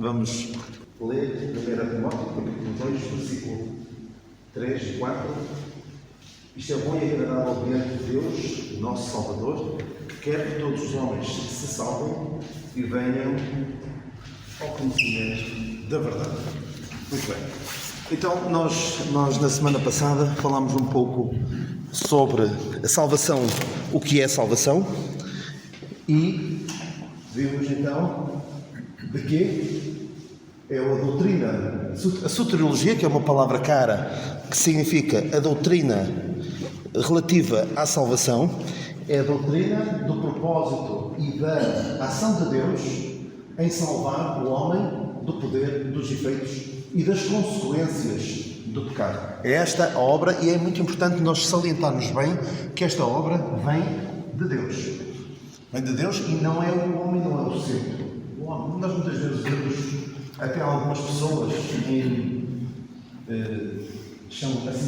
Vamos ler 1 Timóteo, capítulo 2, versículo 3 e 4. Isto é bom e agradável diante de Deus, nosso Salvador, que quer que todos os homens se salvem e venham ao conhecimento da verdade. Muito bem. Então, nós na semana passada falámos um pouco sobre a salvação, o que é salvação, e vimos então de que é a doutrina, a soteriologia, que é uma palavra cara, que significa a doutrina relativa à salvação, é a doutrina do propósito e da ação de Deus em salvar o homem do poder, dos efeitos e das consequências do pecado. É esta a obra, e é muito importante nós salientarmos bem que esta obra vem de Deus. Vem de Deus e não é o homem, não é o centro. O homem, nós muitas vezes vemos até algumas pessoas assim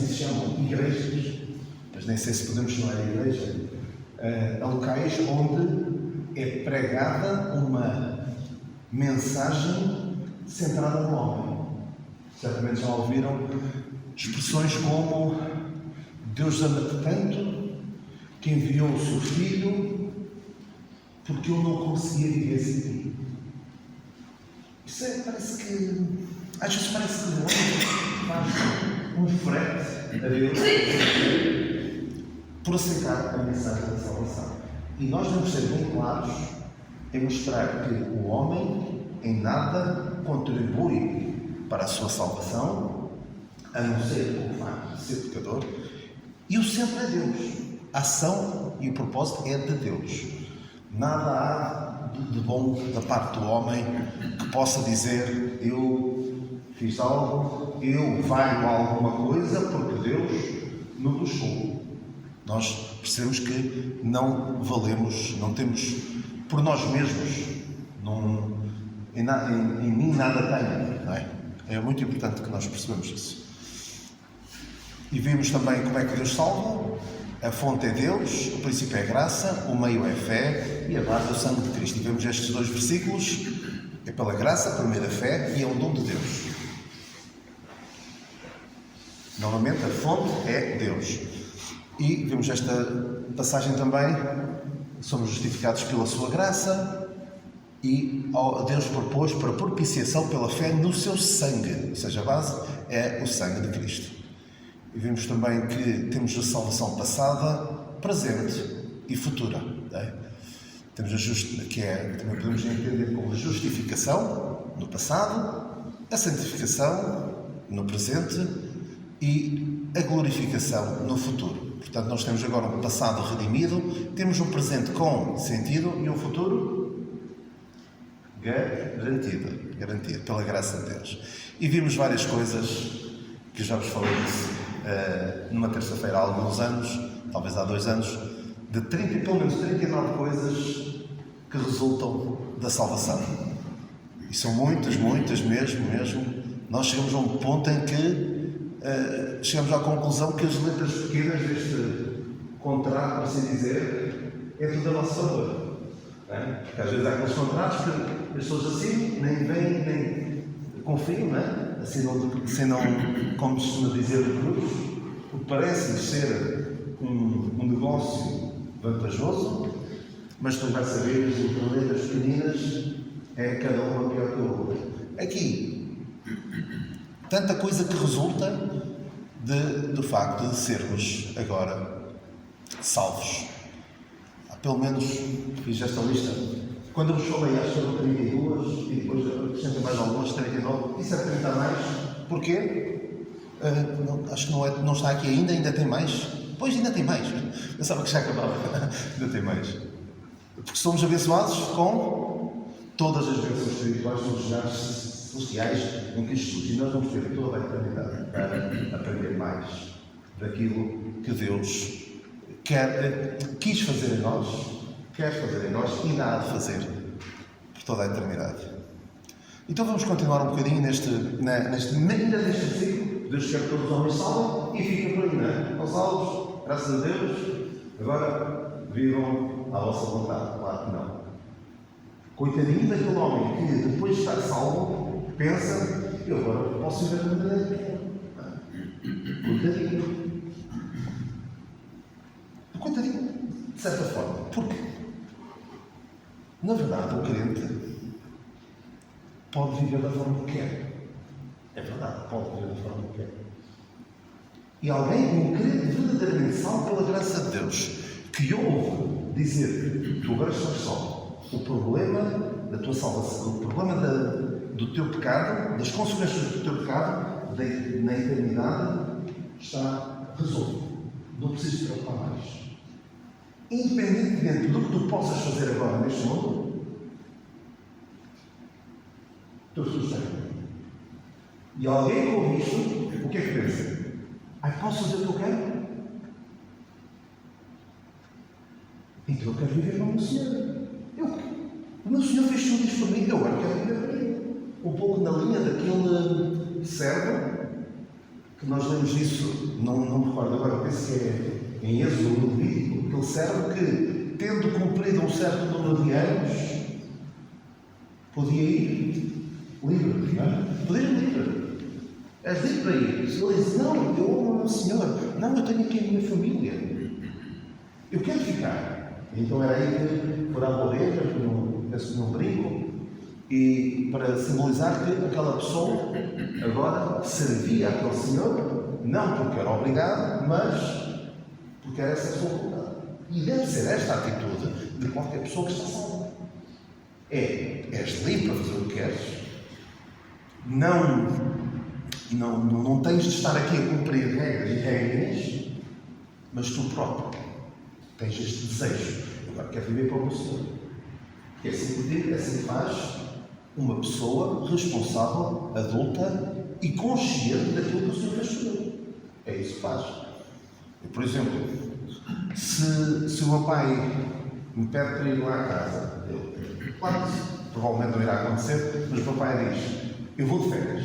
se chamam igrejas, mas nem sei se podemos chamar de igreja, a locais onde é pregada uma mensagem centrada no homem. Certamente já ouviram expressões como Deus ama-te tanto que enviou o seu Filho porque eu não conseguia viver sem ti. Isso parece que, às vezes parece que o homem faz um frete a Deus por aceitar a mensagem da salvação. E nós devemos ser bem claros em mostrar que o homem em nada contribui para a sua salvação, a não ser o facto de ser pecador, e o centro é Deus. A ação e o propósito é de Deus. Nada há de bom da parte do homem que possa dizer eu fiz algo, eu valho alguma coisa porque Deus me buscou. Nós percebemos que não valemos, não temos por nós mesmos, em mim nada tenho, não é? É muito importante que nós percebamos isso. E vimos também como é que Deus salva. A fonte é Deus, o princípio é graça, o meio é fé e a base é o sangue de Cristo. E vemos estes dois versículos, é pela graça, primeiro a fé e é um dom de Deus. Novamente, a fonte é Deus. E vemos esta passagem também, somos justificados pela sua graça e Deus propôs para propiciação pela fé no seu sangue, ou seja, a base é o sangue de Cristo. E vimos também que temos a salvação passada, presente e futura. É? Temos também podemos entender como a justificação no passado, a santificação no presente e a glorificação no futuro. Portanto, nós temos agora um passado redimido, temos um presente com sentido e um futuro garantido pela graça de Deus. E vimos várias coisas que já vos falei disso numa terça-feira há alguns anos, talvez há 2 anos, de pelo menos 39 coisas que resultam da salvação. E são muitas mesmo. Nós chegamos a um ponto em que chegamos à conclusão que as letras pequenas deste contrato, por assim dizer, é tudo a nosso favor. É? Porque às vezes há aqueles contratos que as pessoas assinam, nem vêm, nem confiam, não é? Assinam, como se costuma dizer, de cruz, o que parece ser um negócio vantajoso, mas tu vais saber que as letras pequeninas é cada uma pior que a outra. Aqui, tanta coisa que resulta do facto de sermos agora salvos. Pelo menos fiz esta lista. Quando eu vos falei, acho que eram 32 e depois acrescentei mais algumas, 39 e certamente há mais. Porquê? Acho que não está aqui ainda tem mais. Pois ainda tem mais. Pensava que já acabava. Ainda tem mais. Porque somos abençoados com todas as bênçãos espirituais dos lugares celestiais em Cristo Jesus. E nós vamos ter toda a eternidade para aprender mais daquilo que Deus quis fazer em nós, quer fazer em nós e ainda há de fazer por toda a eternidade. Então vamos continuar um bocadinho ainda neste versículo. Deus quer que todos os homens salvem e fica por aí, não é? Estão salvos, graças a Deus, agora vivam à vossa vontade. Claro que não. Coitadinho daquele homem que depois de estar salvo pensa, eu agora posso viver como maneira. Coitadinho. Coitadinho, de certa forma. Porque, na verdade, o crente pode viver da forma que quer. É verdade, pode viver da forma que quer. E alguém, um crente verdadeiramente salvo pela graça de Deus, que ouve dizer que tu agora estás só, o problema da tua salvação, o problema do teu pecado, das consequências do teu pecado, na eternidade, está resolvido. Não precisas te preocupar mais. Independentemente do que tu possas fazer agora neste mundo, tu estás bem. E alguém que ouve isto, o que é que pensa? Posso fazer o que eu quero? Então eu quero viver como o Senhor. O meu Senhor fez tudo isto para mim, eu agora quero viver para Ele. Um pouco na linha daquele servo, que nós lemos isso, não me recordo agora, eu penso que é em Êxodo, no Levítico, aquele servo que, tendo cumprido um certo número de anos, podia ir livre, não é? Podia ir livre. És livre para ir. Ele diz, não, eu amo o meu Senhor. Não, eu tenho aqui a minha família. Eu quero ficar. Então era aí que furava ovelhas, penso que num brinco, e para simbolizar que aquela pessoa agora servia àquele Senhor, não porque era obrigado, mas porque era essa a sua vontade. E deve ser esta a atitude de qualquer pessoa que está salva. És livre para fazer o que queres, não tens de estar aqui a cumprir regras e regras, mas tu próprio tens este desejo. Eu agora quero viver para o Senhor. É assim que digo, é assim que faz uma pessoa responsável, adulta e consciente daquilo que o Senhor fez por ele. É isso que faz. Eu, por exemplo, se o meu pai me pede para ir lá à casa, claro que provavelmente não irá acontecer, mas o meu pai diz, eu vou de férias.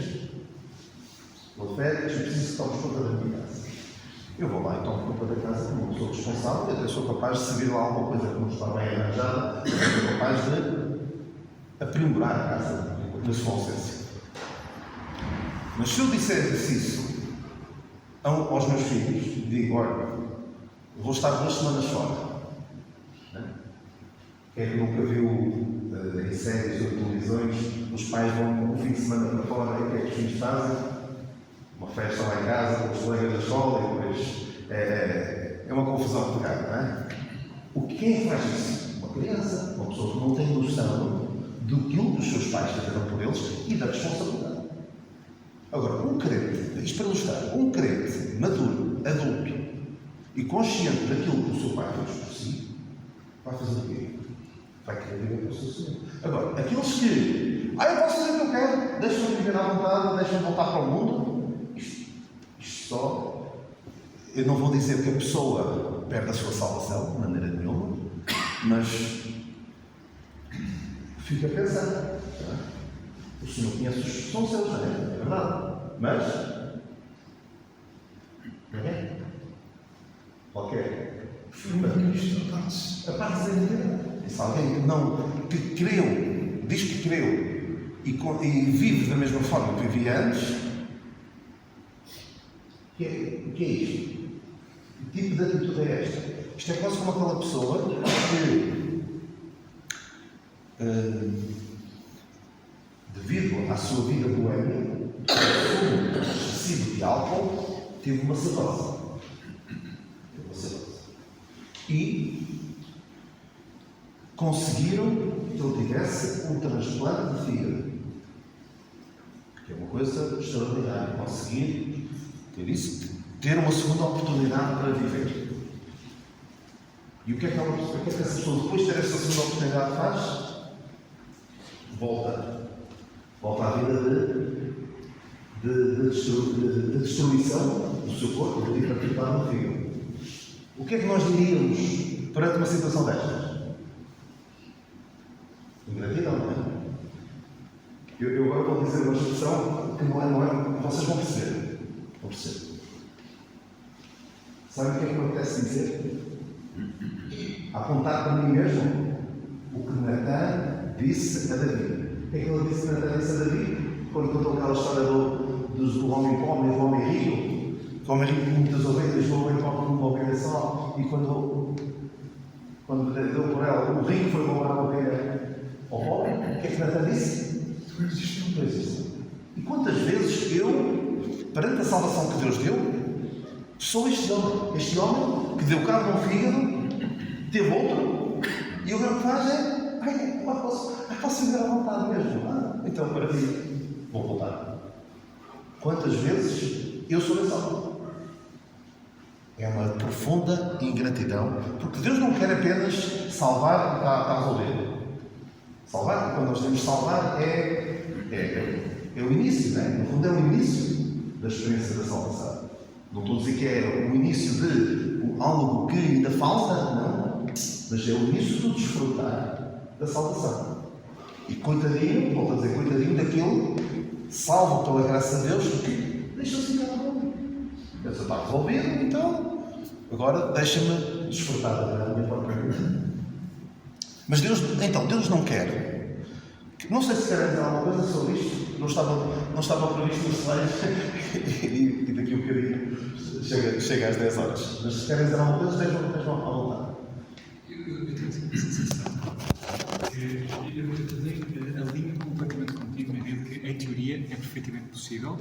Vou de férias e preciso que tomes conta da minha casa. Eu vou lá e tomo conta da casa como uma pessoa responsável, e até sou capaz de servir lá alguma coisa que não está bem arranjada, sou capaz de aprimorar a casa na sua ausência. Mas se eu dissesse isso aos meus filhos, digo, olha, vou estar 2 semanas fora. Quem é que nunca viu em séries ou televisões, os pais vão um fim de semana para fora e o que é que os filhos fazem? Uma festa lá em casa com os colegas da escola e depois é uma confusão pegar, não é? Quem é que faz isso? Uma criança, uma pessoa que não tem noção do que os seus pais fizeram por eles e da responsabilidade. Agora, um crente, isto para ilustrar, um crente maduro, adulto e consciente daquilo que o seu pai fez por si, vai fazer o quê? Vai querer viver para o seu Senhor. Agora, aqueles que eu posso fazer o que eu quero, deixam-me viver à vontade, deixam-me voltar para o mundo, isto só, eu não vou dizer que a pessoa perde a sua salvação, de maneira nenhuma, mas fica a pensar. O Senhor conhece os que são seus, não é? É verdade. Mas, não é? Qualquer firma Cristo, a paz é inteira. Se alguém que creu, diz que creu e vive da mesma forma que vivia antes, o que é isto? Que tipo de atitude é esta? Isto é quase como aquela pessoa que, devido à sua vida boêmia, consumo excessivo de álcool, teve uma cirrose. E conseguiram que ele tivesse um transplante de fígado. Que é uma coisa extraordinária. Conseguir ter isso, ter uma segunda oportunidade para viver. E o que é que essa pessoa, depois de ter essa segunda oportunidade, faz? Volta à vida de destruição do seu corpo, de hiperatividade no fígado. O que é que nós diríamos perante uma situação destas? Ingratidão, não é? Eu agora vou dizer uma expressão que não é, vocês vão perceber. Vão perceber. Sabem o que é que me apetece dizer? Apontar para mim mesmo o que Natan disse a Davi. O que é que ele disse a Natan disse a Davi? quando contou aquela história do homem pobre e do homem rico, que o homem rico tinha muitas ovelhas, o homem pobre tinha uma ovelha só, e quando deu por ela, o rico foi roubar a ovelha ao pobre, o que é que Natan disse? Não existe. E quantas vezes eu, perante a salvação que Deus deu, sou este homem que deu cabo no fígado, teve outro, e o que faz é, posso viver à vontade mesmo. Então, maravilha, vou voltar. Quantas vezes eu sou esse homem? É uma profunda ingratidão, porque Deus não quer apenas salvar para resolver. Salvar, quando nós temos de salvar, é o início, não é? No fundo é o início da experiência da salvação. Não estou a dizer que é o início de algo que ainda falta, não, mas é o início do desfrutar da salvação. E coitadinho, volto a dizer, coitadinho daquele salvo pela graça de Deus, que deixa-se ficar na boca. Deus está resolvido, então agora deixa-me desfrutar da minha própria vida. Mas Deus não quer. Não sei se querem dizer alguma coisa sobre isto. Não estava previsto no slide e daqui a um bocadinho chega às 10 horas. Mas se querem dizer alguma coisa, estejam à vontade. Eu tenho uma sensação. Eu alinho completamente contigo na vida que, em teoria, é perfeitamente possível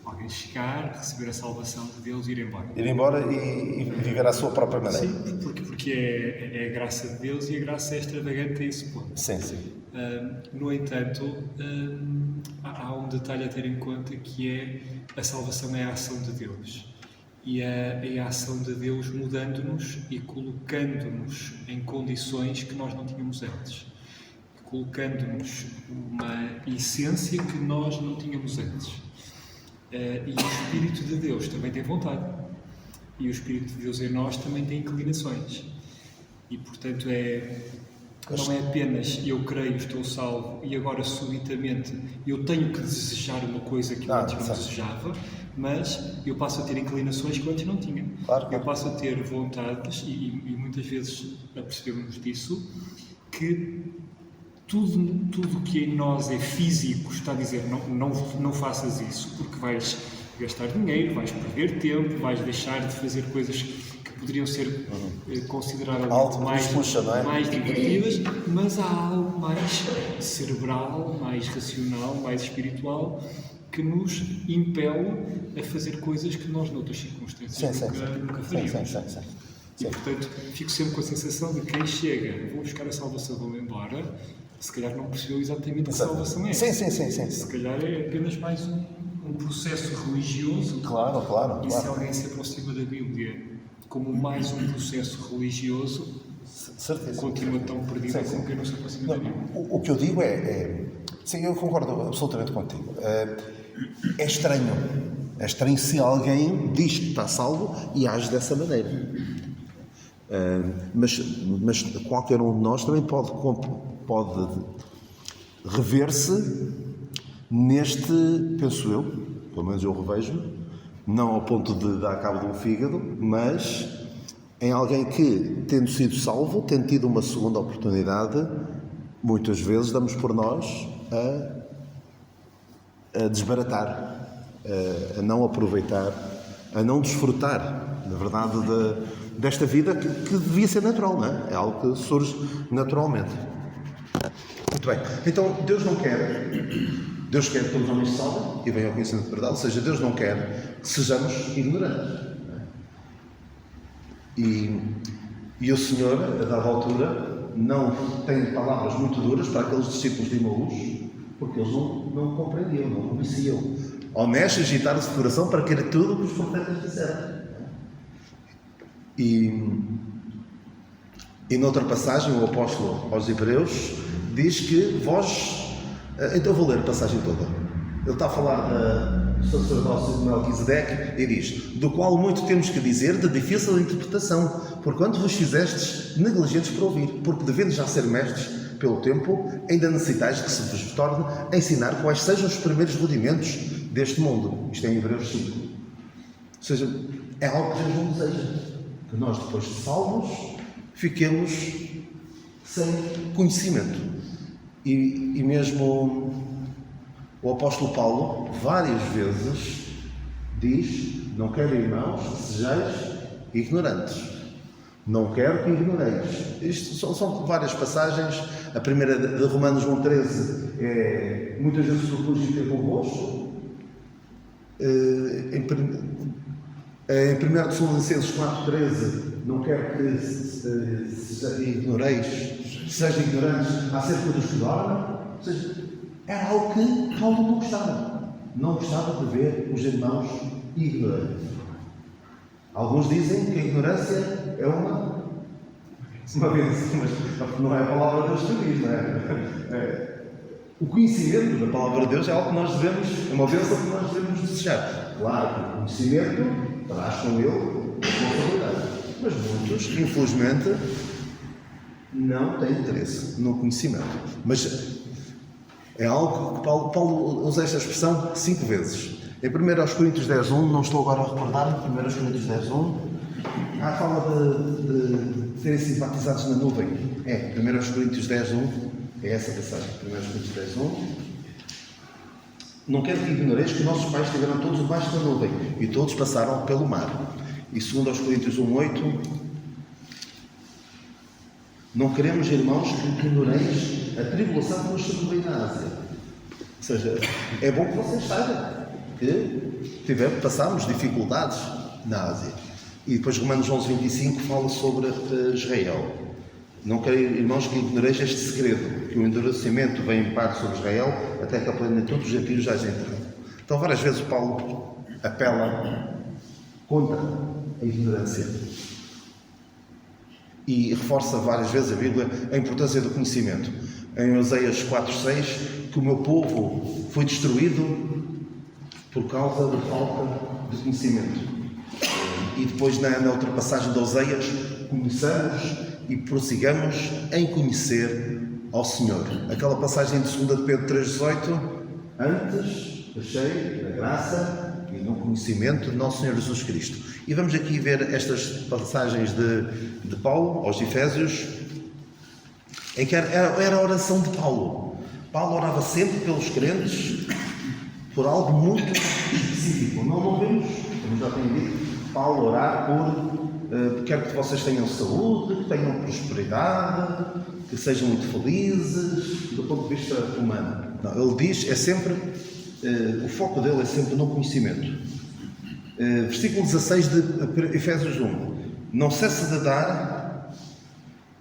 alguém chegar, receber a salvação de Deus e ir embora. Ir embora e viver à sua própria maneira. Sim, porque é a graça de Deus e a graça é extravagante a esse ponto. Sim. No entanto, há um detalhe a ter em conta que é a salvação é a ação de Deus. E é a ação de Deus mudando-nos e colocando-nos em condições que nós não tínhamos antes. Colocando-nos uma essência que nós não tínhamos antes. E o Espírito de Deus também tem vontade. E o Espírito de Deus em nós também tem inclinações. E, portanto, não é apenas eu creio, estou salvo e agora subitamente eu tenho que desejar uma coisa que eu antes não desejava, mas eu passo a ter inclinações que eu antes não tinha. Claro. Eu passo a ter vontades e muitas vezes apercebemos disso, que tudo que em nós é físico está a dizer não faças isso porque vais gastar dinheiro, vais perder tempo, vais deixar de fazer coisas que poderiam ser consideradas mais divertidas, mas há algo mais cerebral, mais racional, mais espiritual que nos impele a fazer coisas que nós noutras circunstâncias nunca faríamos. E portanto fico sempre com a sensação de que quem chega, vou buscar a salvação, vou-me embora, se calhar não percebeu exatamente que salvação é. Sim. Se calhar é apenas mais um processo religioso. Claro. Se alguém se aproxima da Bíblia como mais um processo religioso, continua tão perdido como quem não se aproxima da Bíblia. O que eu digo sim, eu concordo absolutamente contigo. É estranho se alguém diz que está salvo e age dessa maneira. Mas qualquer um de nós também pode rever-se neste, penso eu, pelo menos eu revejo-me, não ao ponto de dar cabo de um fígado, mas em alguém que, tendo sido salvo, tendo tido uma segunda oportunidade, muitas vezes damos por nós a desbaratar, a não aproveitar, a não desfrutar, na verdade, desta vida que devia ser natural, não é? É algo que surge naturalmente. Muito bem. Então, Deus quer que todos os homens se salvem e venham ao conhecimento da verdade, ou seja, Deus não quer que sejamos ignorantes. E o Senhor, a dada altura, não tem palavras muito duras para aqueles discípulos de Emaús, porque eles não compreendiam, não conheciam. Honestos agitaram-se de coração para querer tudo o que os profetas disseram. E noutra passagem, o apóstolo aos Hebreus diz que então vou ler a passagem toda. Ele está a falar do sacerdócio de Melquisedeque e diz: do qual muito temos que dizer, de difícil interpretação, porquanto vos fizestes negligentes para ouvir, porque devendo já ser mestres pelo tempo, ainda necessitais que se vos torne a ensinar quais sejam os primeiros rudimentos deste mundo. Isto é em Hebreus 5. Ou seja, é algo que Deus não deseja, que nós, depois de salvos, fiquemos sem conhecimento. E mesmo O apóstolo Paulo, várias vezes, diz: não quero, irmãos, que sejais ignorantes. Não quero que ignoreis. Isto são várias passagens. A primeira de Romanos 1,13 é: muitas vezes propus ter convosco. Em 1 Tessalonicenses 4,13, não quero que ignoreis, sejam ignorantes acerca dos que dormem. Ou seja, era algo que Paulo não gostava. Não gostava de ver os irmãos ignorantes. Alguns dizem que a ignorância é uma bênção, mas não é a palavra de Deus que diz, não é? O conhecimento da palavra de Deus é algo que nós devemos, é uma bênção que nós devemos desejar. Claro que o conhecimento traz com ele responsabilidade, mas muitos, infelizmente, não têm interesse no conhecimento. Mas é algo que Paulo usa esta expressão 5 vezes. Em 1 Coríntios 10:1, não estou agora a recordar, em 1 Coríntios 10:1, fala de terem sido batizados na nuvem. 1 Coríntios 10:1, é essa a passagem. 1 Coríntios 10:1. Não quero que ignoreis que nossos pais estiveram todos debaixo da nuvem e todos passaram pelo mar. E 2 Coríntios 1:8, não queremos, irmãos, que ignoreis a tribulação que nos sobreveio na Ásia. Ou seja, é bom que vocês saibam que passámos dificuldades na Ásia. E depois Romanos 11:25 fala sobre Israel. Não quero, irmãos, que ignoreis este segredo, que o endurecimento vem em parte sobre Israel, até que a plenitude dos gentios já entrou. Então, várias vezes Paulo apela contra a ignorância. E reforça várias vezes a Bíblia a importância do conhecimento. Em Oséias 4:6, que o meu povo foi destruído por causa da falta de conhecimento. E depois, na outra passagem de Oséias, conheçamos e prossigamos em conhecer ao Senhor. Aquela passagem de 2 de Pedro 3:18, antes achei a graça e no conhecimento de nosso Senhor Jesus Cristo. E vamos aqui ver estas passagens de Paulo aos Efésios, em que era a oração de Paulo. Paulo orava sempre pelos crentes por algo muito específico. Não vemos, como já tenho dito, Paulo orar por quero que vocês tenham saúde, que tenham prosperidade, que sejam muito felizes, do ponto de vista humano. Não, ele diz, é sempre, o foco dele é sempre no conhecimento. Versículo 16 de Efésios 1. Não cesse de dar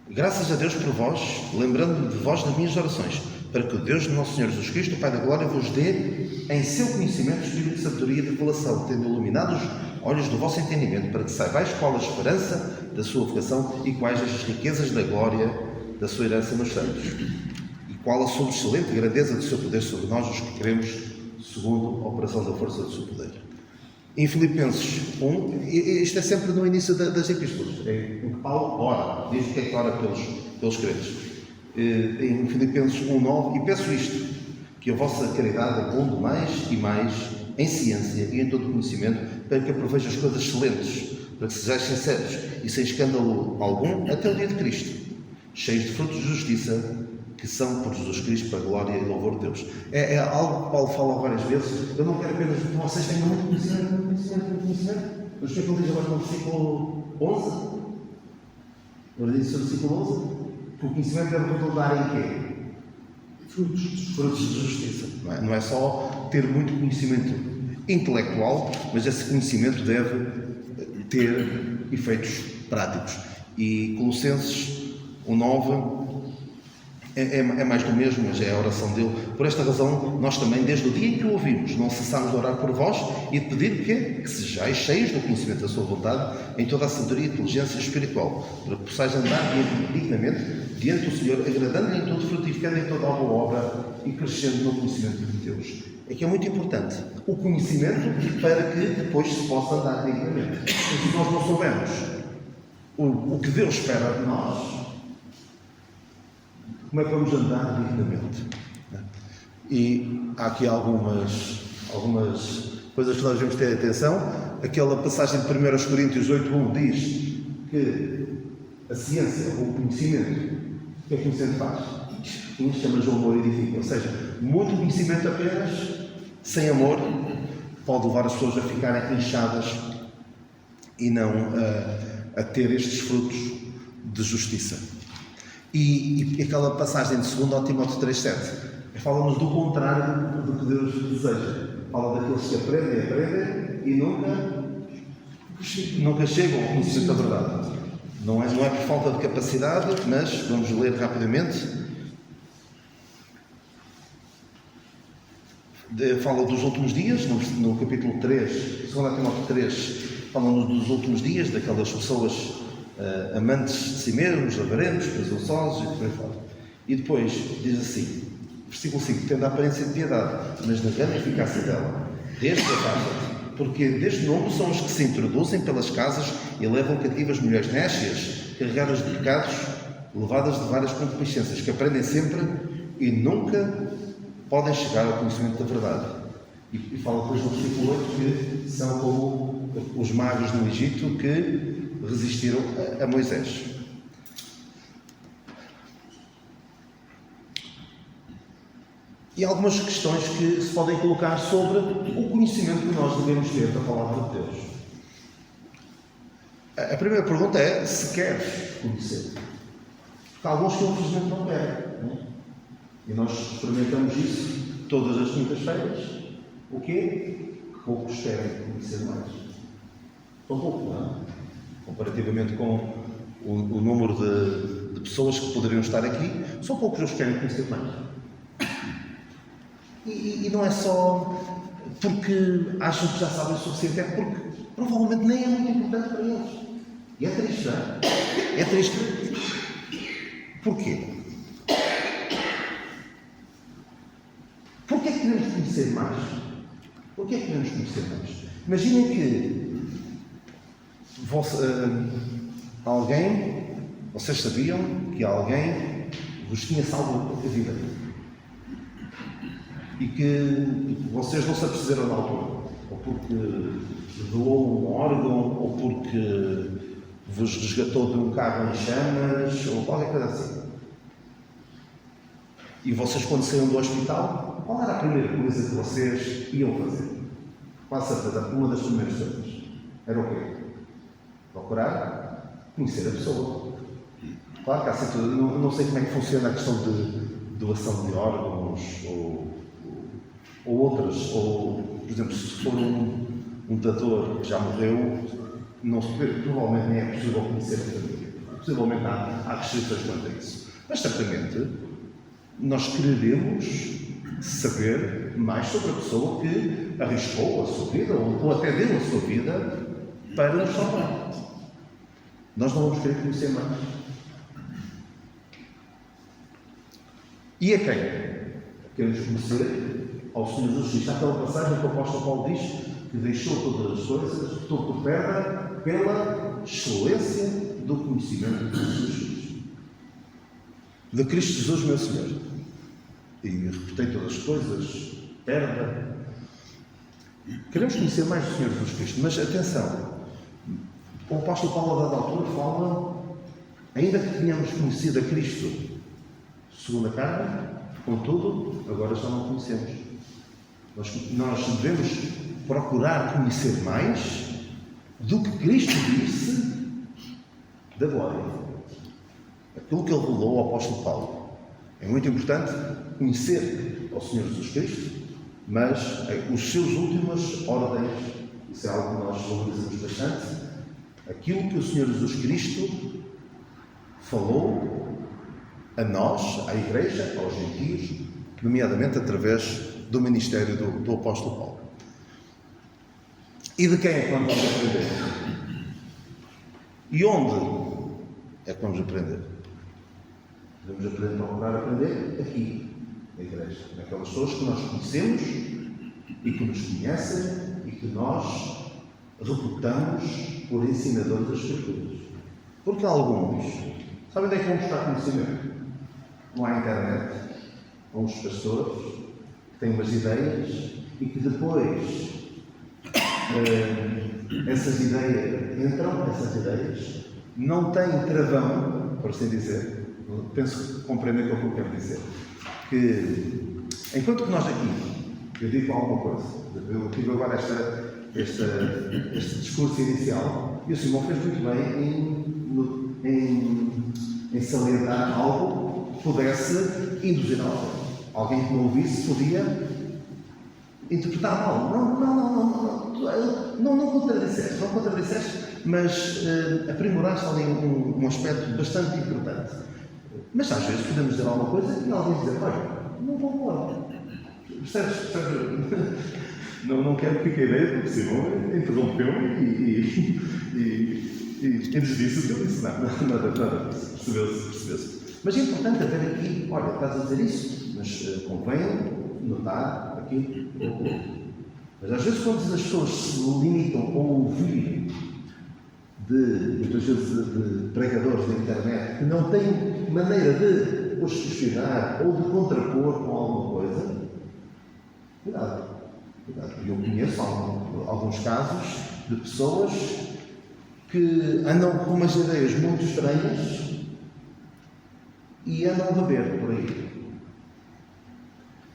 graças a Deus por vós, lembrando-me de vós nas minhas orações, para que o Deus de nosso Senhor Jesus Cristo, o Pai da Glória, vos dê em seu conhecimento espírito de sabedoria e de revelação, tendo iluminado os olhos do vosso entendimento, para que saibais qual a esperança da sua vocação e quais as riquezas da glória da sua herança nos santos, e qual a sua excelente grandeza do seu poder sobre nós, os que queremos, segundo a operação da força do seu poder. Em Filipenses 1, isto é sempre no início das epístolas, em que Paulo ora, diz o que é que ora pelos crentes. Em Filipenses 1:9, e peço isto, que a vossa caridade abunde mais e mais em ciência e em todo conhecimento, para que aproveite as coisas excelentes, para que sejais sinceros e sem escândalo algum até o dia de Cristo, cheios de frutos de justiça, que são por Jesus Cristo para a glória e louvor de Deus. É algo que Paulo fala várias vezes. Eu não quero apenas que vocês tenham muito conhecimento. Mas o que é que ele diz agora no versículo 11? Ele diz no versículo 11 que o conhecimento deve redundar em quê? Frutos de justiça. Não é só ter muito conhecimento intelectual, mas esse conhecimento deve ter efeitos práticos. E Colossenses 1:9 é mais do mesmo, mas é a oração dele. Por esta razão, nós também, desde o dia em que o ouvimos, não cessamos de orar por vós e de pedir que sejais cheios do conhecimento da sua vontade, em toda a sabedoria e inteligência espiritual, para que possais andar dignamente diante do Senhor, agradando-lhe em tudo, frutificando em toda a boa obra e crescendo no conhecimento de Deus. É que é muito importante o conhecimento para que depois se possa andar dignamente. Se nós não soubermos o que Deus espera de nós, como é que vamos andar dignamente? E há aqui algumas coisas que nós devemos ter atenção. Aquela passagem de 1 Coríntios 8:1 diz que a ciência, ou o conhecimento, o que é que o conhecimento faz? Mas o amor edifica. Ou seja, muito conhecimento apenas, sem amor, pode levar as pessoas a ficarem inchadas e não a ter estes frutos de justiça. E aquela passagem de 2 Timóteo 3,7 fala-nos do contrário do que Deus deseja. Fala daqueles que aprendem e nunca chegam ao conhecimento da verdade. Não é por falta de capacidade, mas vamos ler rapidamente. Fala dos últimos dias, no capítulo 3, 2 Timóteo 3, fala-nos dos últimos dias, daquelas pessoas amantes de si mesmos, avarentos, presunçosos e por aí fora. E depois diz assim, versículo 5, tendo a aparência de piedade, mas na grande eficácia dela, desde a afasta-te, porque deste número são os que se introduzem pelas casas e levam cativas mulheres nécias, carregadas de pecados, levadas de várias concupiscências, que aprendem sempre e nunca podem chegar ao conhecimento da verdade. E fala depois no versículo 8 que são como os magos no Egito que resistiram a Moisés. E algumas questões que se podem colocar sobre o conhecimento que nós devemos ter da Palavra de Deus. A primeira pergunta é se queres conhecer. Porque há alguns que infelizmente não querem. Não é? E nós experimentamos isso todas as quintas-feiras. O quê? Que poucos querem conhecer mais. São poucos, não é? Comparativamente com o número de pessoas que poderiam estar aqui, são poucos os que querem conhecer mais. E não é só porque acham que já sabem o suficiente, é porque provavelmente nem é muito importante para eles. E é triste, não é? É triste. Porquê? Porquê é que queremos conhecer mais? Porquê é que queremos conhecer mais? Imaginem que vocês sabiam que alguém vos tinha salvo a vida. E que vocês não se aperceberam na altura, ou porque doou um órgão, ou porque vos resgatou de um carro em chamas, ou qualquer coisa assim. E vocês, quando saíram do hospital, qual era a primeira coisa que vocês iam fazer? Com a certeza, uma das primeiras coisas. Era o quê? Procurar conhecer a pessoa. Claro que há sempre, não sei como é que funciona a questão de doação de órgãos, ou outras, ou, por exemplo, se for um doador que já morreu, provavelmente nem é possível conhecer a família. Possivelmente há restrições quanto a isso. Mas certamente nós quereremos saber mais sobre a pessoa que arriscou a sua vida, ou até deu a sua vida para nos salvar. Nós não vamos querer conhecer mais. E a quem? Queremos conhecer ao Senhor Jesus Cristo. Há aquela passagem que o apóstolo Paulo diz que deixou todas as coisas, tudo pela excelência do conhecimento de Jesus Cristo. De Cristo Jesus, meu Senhor. E repetei todas as coisas, perda. Queremos conhecer mais o Senhor Jesus Cristo, mas atenção, o apóstolo Paulo, a dada altura, fala, ainda que tenhamos conhecido a Cristo segundo a carne, contudo, agora já não conhecemos. Nós devemos procurar conhecer mais do que Cristo disse da glória. Aquilo que ele revelou ao apóstolo Paulo. É muito importante conhecer ao Senhor Jesus Cristo, mas os seus últimas ordens, isso é algo que nós valorizamos bastante, aquilo que o Senhor Jesus Cristo falou a nós, à Igreja, aos gentios, nomeadamente através do ministério do apóstolo Paulo. E de quem é que vamos aprender? E onde é que vamos aprender? Devemos procurar aprender aqui, na Igreja, naquelas pessoas que nós conhecemos e que nos conhecem e que nós reputamos por ensinadores das Escrituras. Porque alguns, sabem onde é que vão buscar conhecimento? Não há internet. Há uns pastores que têm umas ideias e que depois essas ideias não têm travão, por assim dizer, penso que compreendem o que eu quero dizer. Que, enquanto que nós aqui, eu digo alguma coisa, eu tive agora este discurso inicial, e o Simão fez muito bem em salientar algo que pudesse induzir alguém. Alguém que não ouvisse podia interpretar mal. Não contradisseste, mas aprimoraste ali um aspecto bastante importante. Mas às vezes podemos dizer alguma coisa e alguém dizer, olha, não vou embora. Percebes? Não quero que fique a ideia, porque Simão interrompeu-me e nos disse o que eu disse. Nada disso. Percebeu-se. Mas é importante haver aqui, olha, estás a dizer isso, mas convém notar aqui ou outro. Mas às vezes quando as pessoas se limitam a ouvir muitas vezes de pregadores da internet que não têm maneira de os questionar ou de contrapor com alguma coisa, cuidado. Eu conheço alguns casos de pessoas que andam com umas ideias muito estranhas e andam a beber por aí.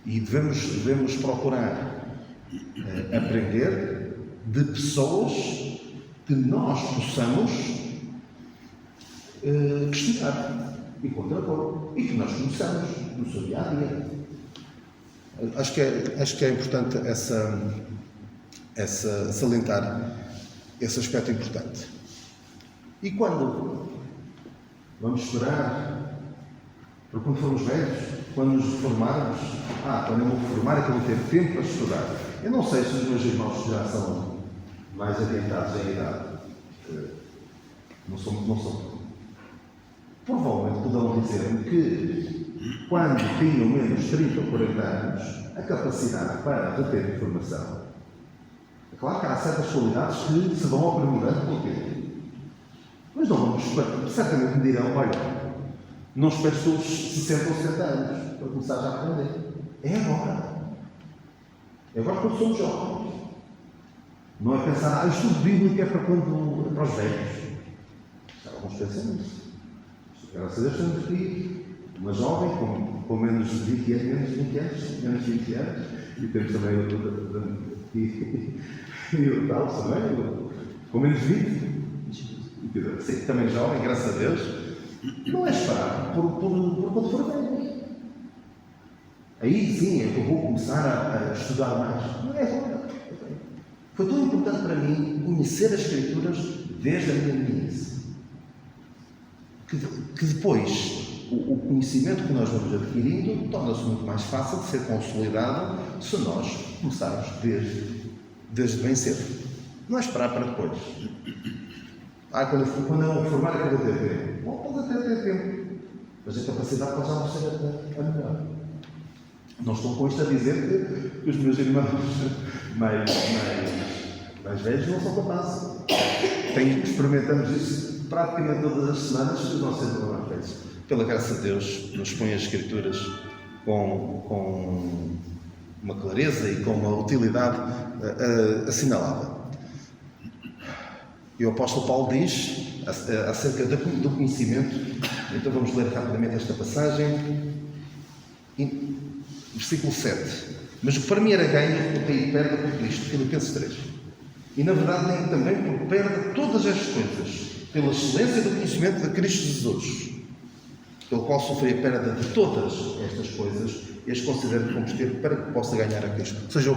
E devemos procurar aprender de pessoas que nós possamos questionar e contrapor e que nós conheçamos no seu dia a dia. Acho que é importante salientar esse aspecto importante. E quando vamos esperar, porque quando formos velhos, quando nos reformarmos, quando eu me reformar é que eu vou ter tempo para estudar. Eu não sei se os meus irmãos que já são mais adiantados em idade, não são. Provavelmente poderão dizer-me que quando tinham menos 30 ou 40 anos, a capacidade para reter informação. É claro que há certas qualidades que se vão aprimorando pelo tempo. Mas não vamos, certamente me dirão, olha, não esperes pelos 60 ou 70 anos para começar já a aprender. É agora. É agora quando somos jovens. Não é pensar, estudo bíblico é para os velhos. Alguns pensam nisso. Graças a Deus temos aqui uma jovem com menos de 20 anos, e temos também o tal também, com menos de 20. Sim, também jovem, graças a Deus. Não é esperar por quando for velho. Aí sim é que eu vou começar a estudar mais. Não é agora. Foi tão importante para mim conhecer as Escrituras desde a minha meninice. Que depois o conhecimento que nós vamos adquirindo torna-se muito mais fácil de ser consolidado se nós começarmos desde bem cedo. Não é esperar para depois. Quando eu formar é que eu vou ter tempo. Bom, pode até ter tempo. Mas a capacidade pode já não ser a melhor. Não estou com isto a dizer que os meus irmãos mais velhos não são capazes. Experimentamos isso praticamente todas as semanas que os nossos irmãos mais velhos. Pela graça de Deus, nos põe as Escrituras com uma clareza e com uma utilidade assinalada. E o apóstolo Paulo diz acerca do conhecimento, então vamos ler rapidamente esta passagem, versículo 7. Mas o que para mim era ganho, eu caí perda por Cristo, Filipenses 3. E na verdade nem também por perda todas as coisas, pela excelência do conhecimento de Cristo Jesus, pelo qual sofri a perda de todas estas coisas e as considero combustível para que possa ganhar a Cristo. Ou seja, o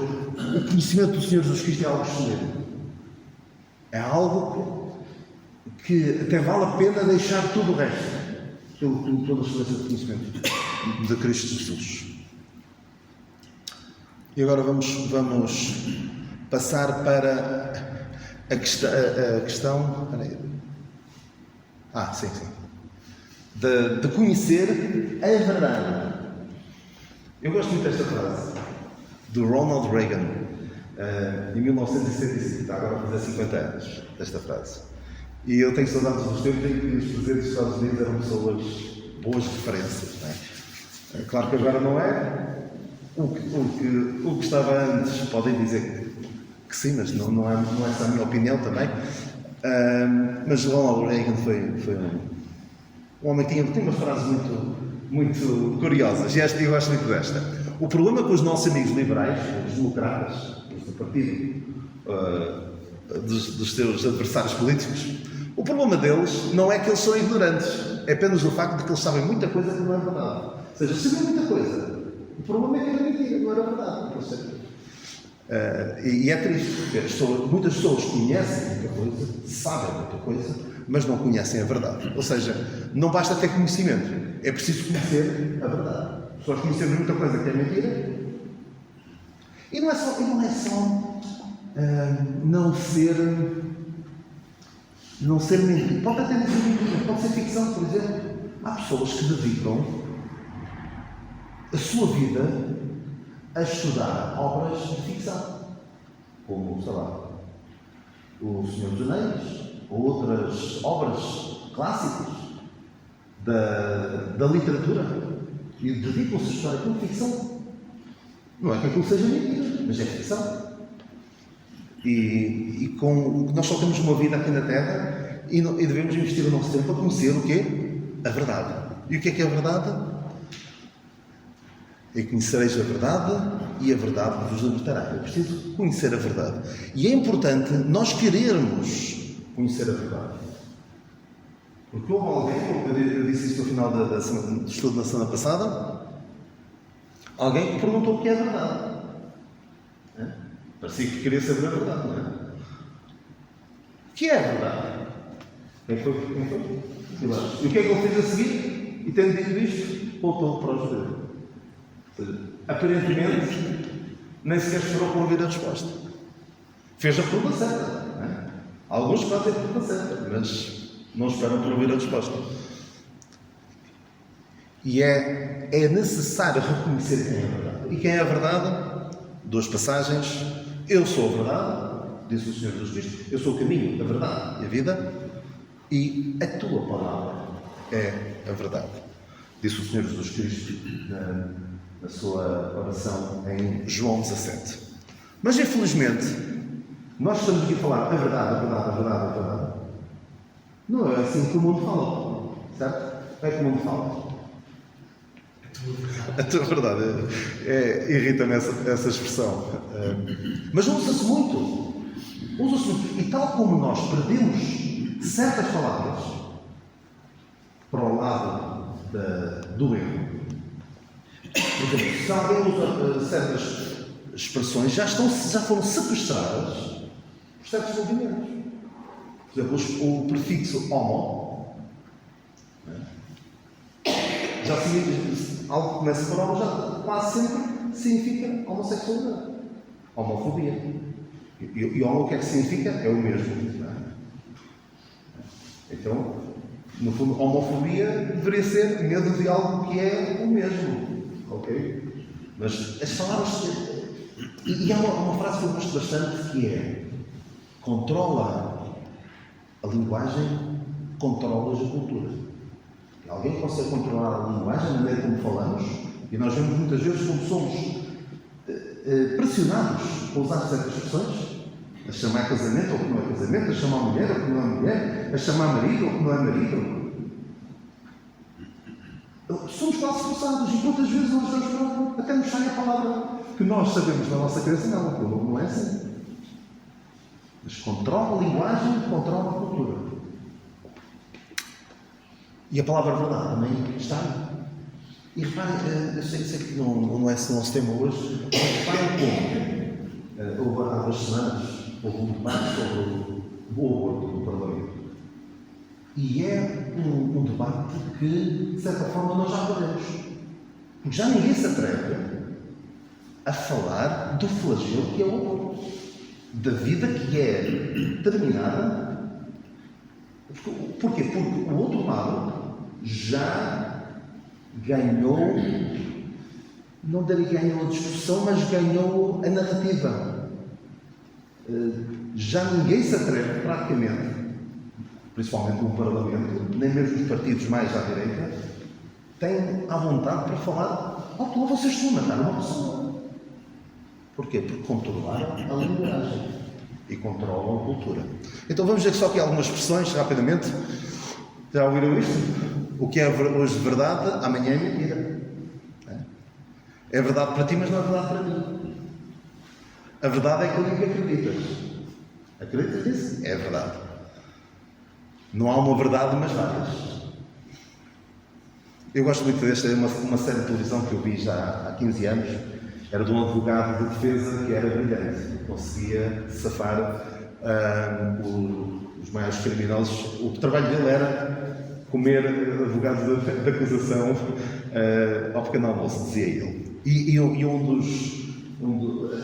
conhecimento do Senhor Jesus Cristo é algo excelente. É algo que até vale a pena deixar tudo o resto, pela excelência do conhecimento de Cristo Jesus. E agora vamos passar para a questão de conhecer a verdade. Eu gosto muito desta frase do Ronald Reagan, em 1975, está agora a fazer 50 anos, desta frase. E eu tenho saudades dos tempos em que os presidentes dos Estados Unidos eram pessoas boas referências, não é? Claro que agora não é. O que estava antes, podem dizer que sim, mas não é essa a minha opinião também. Mas Ronald Reagan foi Um homem que tinha umas frases muito curiosas, e eu gosto muito desta. O problema com os nossos amigos liberais, os democratas, os do partido, dos seus adversários políticos, o problema deles não é que eles são ignorantes, é apenas o facto de que eles sabem muita coisa que não é verdade. Ou seja, sabem muita coisa. O problema é que era mentira, não era verdade. E é triste, porque muitas pessoas conhecem muita coisa, sabem muita coisa, mas não conhecem a verdade. Ou seja, não basta ter conhecimento, é preciso conhecer a verdade. As pessoas conhecemos muita coisa que é mentira, e não é só não ser mentira. Pode até ser mentira, pode ser ficção, por exemplo. Há pessoas que dedicam a sua vida a estudar obras de ficção, como, sei lá, O Senhor dos Anéis, ou outras obras clássicas da literatura, e dedicam-se a estudar aquilo de ficção. Não é que aquilo seja mentira, mas é ficção. E nós só temos uma vida aqui na Terra e devemos investir o nosso tempo a conhecer o quê? A verdade. E o que é a verdade? E conhecereis a verdade e a verdade vos libertará. É preciso conhecer a verdade. E é importante nós querermos conhecer a verdade. Porque houve alguém, eu disse isto no final do estudo da semana passada, alguém que perguntou o que é a verdade. Parecia que queria saber a verdade, não é? O que é a verdade? Quem foi? E o que é que ele fez a seguir? E tendo dito isto, voltou para os judeus. Ou seja, aparentemente, nem sequer esperou para ouvir a resposta. Fez a pergunta certa. Não é? Alguns fazem a pergunta certa, mas não esperam para ouvir a resposta. E é necessário reconhecer quem é a verdade. E quem é a verdade? Duas passagens. Eu sou a verdade, disse o Senhor Jesus Cristo. Eu sou o caminho, a verdade e a vida. E a tua palavra é a verdade, disse o Senhor Jesus Cristo na sua oração em João 17. Mas infelizmente, nós estamos aqui a falar a verdade, a verdade, a verdade, a verdade. Não é assim que o mundo fala, certo? É que o mundo fala. A tua verdade. Irrita-me essa expressão. Mas usa-se muito. E tal como nós perdemos certas palavras para o lado do erro, por exemplo, se alguém usa certas expressões, já foram sequestradas por certos movimentos. Por exemplo, o prefixo homo, já significa, algo que começa por homo, já quase sempre significa homossexualidade, homofobia. E homo, o que é que significa? É o mesmo. Não é? Então, no fundo, homofobia deveria ser medo de algo que é o mesmo. Ok? Mas as palavras. E há uma frase que eu gosto bastante que é: controla a linguagem, controlas a cultura. E alguém que consegue controlar a linguagem, a maneira como falamos, e nós vemos muitas vezes como somos pressionados a usar certas expressões, a chamar casamento ou que não é casamento, a chamar mulher ou que não é mulher, a chamar marido ou que não é marido. Somos quase forçados, e quantas vezes nós damos para até nos sai a palavra que nós sabemos na nossa cabeça, não é assim. Mas controla a linguagem, controla a cultura. E a palavra verdade também está aí. E reparem, eu sei que não é esse o nosso tema hoje, mas reparem como houve há 2 semanas houve um debate sobre o aborto do Parlamento. E é um debate que, de certa forma, nós já perdemos. Porque já ninguém se atreve a falar do flagelo que é o aborto. Da vida que é terminada. Porquê? Porque o outro lado já ganhou, não diria ganhou a discussão, mas ganhou a narrativa. Já ninguém se atreve, praticamente, principalmente no Parlamento, nem mesmo os partidos mais à direita, têm à vontade para falar: vocês estão a matar uma pessoa. Porquê? Porque controlaram a linguagem e controlam a cultura. Então vamos ver só aqui algumas expressões, rapidamente. Já ouviram isto? O que é hoje verdade, amanhã é mentira. É verdade para ti, mas não é verdade para mim. A verdade é aquilo em que acreditas. Acreditas nisso? É verdade. Não há uma verdade, mas várias. Eu gosto muito desta, uma série de televisão que eu vi já há 15 anos. Era de um advogado de defesa que era brilhante. Conseguia safar os maiores criminosos. O trabalho dele era comer advogados de acusação ao pequeno almoço, dizia ele.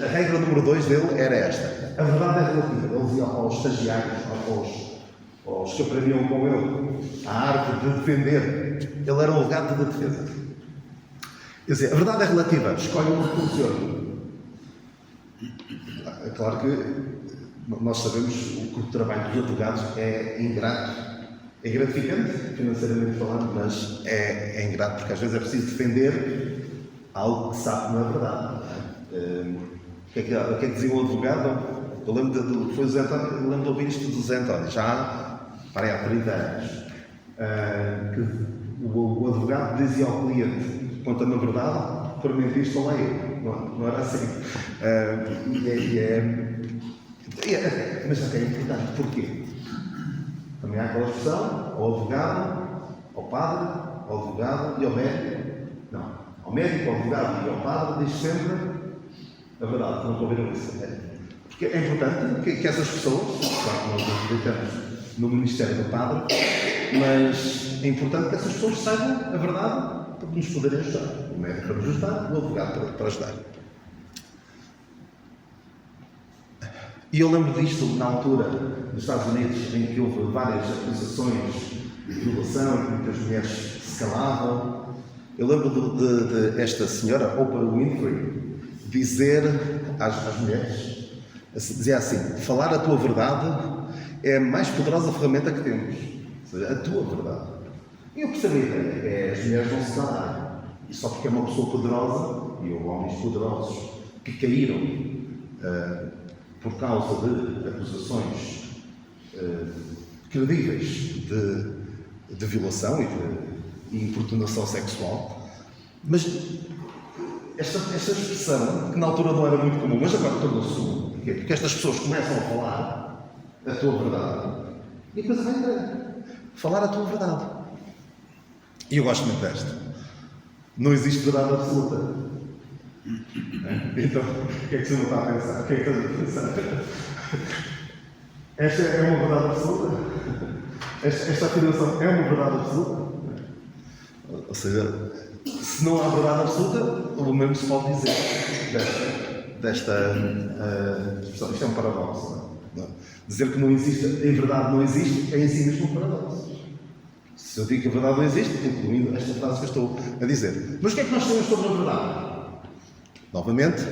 A regra número 2 dele era esta: a verdade é relativa. Ele dizia aos estagiários, aos que aprendiam com ele a arte de defender. Ele era um advogado de defesa. Quer dizer, a verdade é relativa. Escolhe uma que funciona. É claro que nós sabemos que o trabalho dos advogados é ingrato. É gratificante, financeiramente falando, mas é ingrato porque às vezes é preciso defender algo que sabe que não é verdade. O que é que dizia o advogado? Eu lembro de ouvir isto do Zé António, já há 30 anos. Que o advogado dizia ao cliente: conta-me a verdade, para mentir só lá eu. Não era assim. Mas é importante. Porquê? Também há aquela expressão: ao advogado, ao padre, ao advogado e ao médico. Não. Ao médico, ao advogado e ao padre diz sempre a verdade. Não ouviram isso? Porque é importante que essas pessoas, claro que nós acreditamos no ministério do padre, mas é importante que essas pessoas saibam a verdade para nos poderem ajudar. O médico para nos ajudar, o advogado para ajudar. E eu lembro disto na altura nos Estados Unidos, em que houve várias acusações de violação, em que muitas mulheres se calavam. Eu lembro de esta senhora, Oprah Winfrey, dizer às mulheres, dizia assim: falar a tua verdade é a mais poderosa ferramenta que temos. Ou seja, a tua verdade. E eu percebi a ideia, as mulheres vão se calar. E só porque é uma pessoa poderosa, e houve homens poderosos que caíram por causa de acusações credíveis de violação e de importunação sexual. Mas esta expressão, que na altura não era muito comum, mas agora tornou-se comum. Porquê? Porque estas pessoas começam a falar a tua verdade e a coisa vai entrar. Falar a tua verdade. E eu gosto muito desta. Não existe verdade absoluta. Então, o que é que você não está a pensar? O que é que estás a pensar? Esta é uma verdade absoluta? Esta afirmação é uma verdade absoluta? Ou seja, se não há verdade absoluta, pelo menos se pode dizer desta expressão. Isto é um paradoxo. Não é? Dizer que não existe, em verdade não existe, é em si mesmo um paradoxo. Se eu digo que a verdade não existe, incluindo esta frase que eu estou a dizer. Mas o que é que nós temos sobre a verdade? Novamente,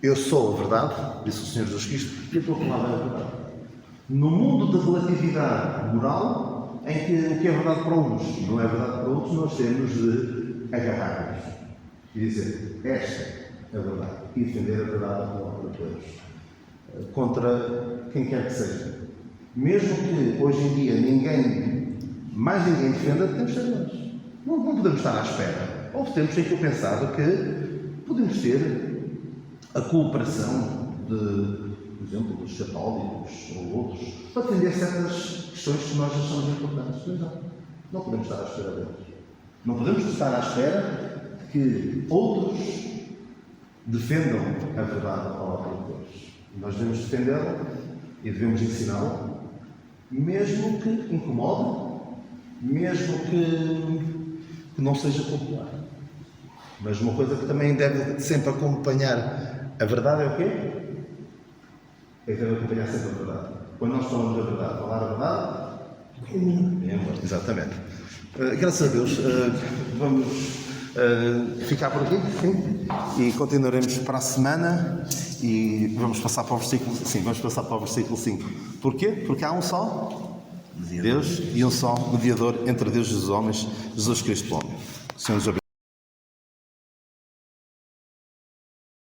eu sou a verdade, disse o Senhor Jesus Cristo, e a tua palavra é a verdade. No mundo da relatividade moral, em que o que é verdade para uns não é verdade para outros, nós temos de agarrar-nos e dizer: esta é a verdade, e defender a verdade da palavra de Deus contra quem quer que seja. Mesmo que hoje em dia mais ninguém defenda, temos de ser nós. Não podemos estar à espera. Houve tempos em que eu pensava que podemos ter a cooperação por exemplo, dos católicos ou outros, para atender certas questões que nós achamos importantes. Mas não podemos estar à espera deles. Não podemos estar à espera que outros defendam a verdade da palavra de Deus. Nós devemos defendê-la e devemos ensiná-la, mesmo que incomode, mesmo que não seja popular. Mas uma coisa que também deve sempre acompanhar a verdade é o quê? É que deve acompanhar sempre a verdade. Quando nós falamos da verdade, falar a verdade, é amor. Exatamente. Graças a Deus, vamos ficar por aqui, sim, e continuaremos para a semana e vamos passar para o versículo 5. Vamos passar para o versículo 5. Porquê? Porque há um só Deus e um só mediador entre Deus e os homens, Jesus Cristo, o homem. Senhor nos abençoe.